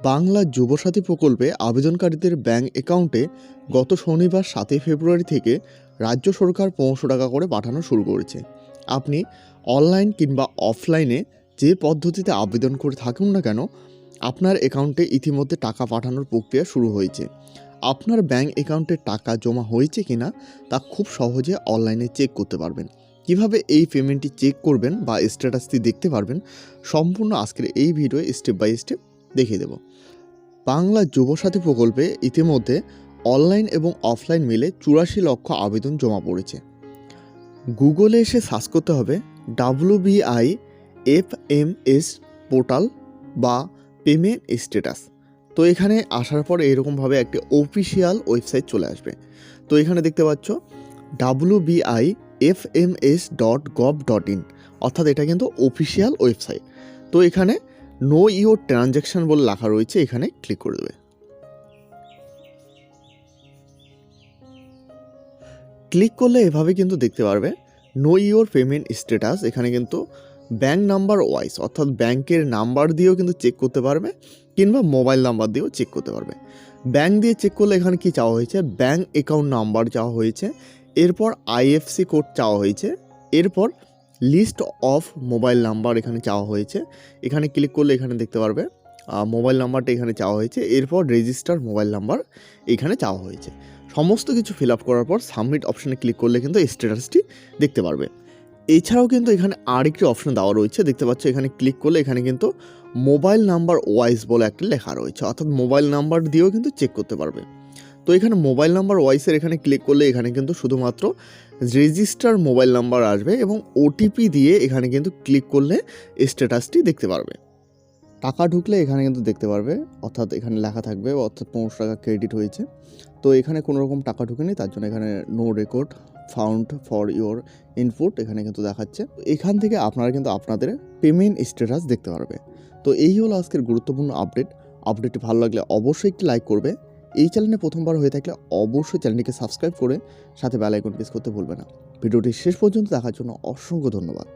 বাংলা যুবসাথী প্রকল্পে আবেদনকারীদের ব্যাংক অ্যাকাউন্টে গত শনিবার 7 ফেব্রুয়ারি থেকে রাজ্য সরকার 500 টাকা করে পাঠানো শুরু করেছে। আপনি অনলাইন কিংবা অফলাইনে যে পদ্ধতিতে আবেদন করে থাকুন না কেন, আপনার অ্যাকাউন্টে ইতিমধ্যে টাকা পাঠানোর প্রক্রিয়া শুরু হয়েছে। আপনার ব্যাংক অ্যাকাউন্টে টাকা জমা হয়েছে কিনা তা খুব সহজে অনলাইনে চেক করতে পারবেন। কিভাবে এই পেমেন্টটি চেক করবেন বা স্ট্যাটাসটি দেখতে পারবেন, সম্পূর্ণ আজকের এই ভিডিও স্টেপ বাই স্টেপ দেখিয়ে দেব। বাংলা যুবসাথী প্রকল্পে ইতিমধ্যে অনলাইন এবং অফলাইন মিলে 84 লক্ষ আবেদন জমা পড়েছে। গুগলে এসে সার্চ করতে হবে WBIFMS পোর্টাল বা পেমেন্ট স্ট্যাটাস। তো এখানে আসার পর এরকমভাবে একটি অফিসিয়াল ওয়েবসাইট চলে আসবে। তো এখানে দেখতে পাচ্ছ WBIFMS.gov.in, অর্থাৎ এটা কিন্তু অফিসিয়াল ওয়েবসাইট। তো এখানে নো ইওর ট্রানজ্যাকশন বলে লেখা রয়েছে, এখানে ক্লিক করে দেবে। ক্লিক করলে এভাবে কিন্তু দেখতে পারবে নো ইওর পেমেন্ট স্ট্যাটাস। এখানে কিন্তু ব্যাংক নাম্বার ওয়াইজ, অর্থাৎ ব্যাংকের নাম্বার দিয়েও কিন্তু চেক করতে পারবে কিংবা মোবাইল নাম্বার দিয়েও চেক করতে পারবে। ব্যাংক দিয়ে চেক করলে এখানে কি চাওয়া হয়েছে, ব্যাংক অ্যাকাউন্ট নাম্বার চাওয়া হয়েছে, এরপর IFSC কোড চাওয়া হয়েছে, এরপর লিস্ট অফ মোবাইল নাম্বার এখানে চাওয়া হয়েছে। এখানে ক্লিক করলে এখানে দেখতে পারবে মোবাইল নাম্বারটা এখানে চাওয়া হয়েছে, এরপর রেজিস্টার মোবাইল নাম্বার এখানে চাওয়া হয়েছে। সমস্ত কিছু ফিল আপ করার পর সাবমিট অপশানে ক্লিক করলে কিন্তু স্ট্যাটাসটি দেখতে পারবে। এছাড়াও কিন্তু এখানে আরেকটি অপশন দেওয়া রয়েছে, দেখতে পাচ্ছ এখানে ক্লিক করলে এখানে কিন্তু মোবাইল নাম্বার ওয়াইজ বলে একটা লেখা রয়েছে, অর্থাৎ মোবাইল নাম্বার দিয়েও কিন্তু চেক করতে পারবে। তো এখানে মোবাইল নাম্বার ওয়াইজের এখানে ক্লিক করলে এখানে কিন্তু শুধুমাত্র রেজিস্টার মোবাইল নাম্বার আসবে এবং OTP দিয়ে এখানে কিন্তু ক্লিক করলে স্ট্যাটাসটি দেখতে পারবে। টাকা ঢুকলে এখানে কিন্তু দেখতে পারবে, অর্থাৎ এখানে লেখা থাকবে অর্থাৎ 500 টাকা ক্রেডিট হয়েছে। তো এখানে কোনো রকম টাকা ঢুকেনি, তার জন্য এখানে no record found for your input এখানে কিন্তু দেখাচ্ছে। এখান থেকে আপনারা কিন্তু আপনাদের পেমেন্ট স্ট্যাটাস দেখতে পারবে। তো এই হলো আজকের গুরুত্বপূর্ণ আপডেটটি ভালো লাগলে অবশ্যই একটি লাইক করবে। এই চ্যানেলে প্রথমবার হয়ে থাকলে অবশ্যই চ্যানেলটিকে সাবস্ক্রাইব করে সাথে বেল আইকন প্রেস করতে ভুলবে না। ভিডিওটি শেষ পর্যন্ত দেখার জন্য অসংখ্য ধন্যবাদ।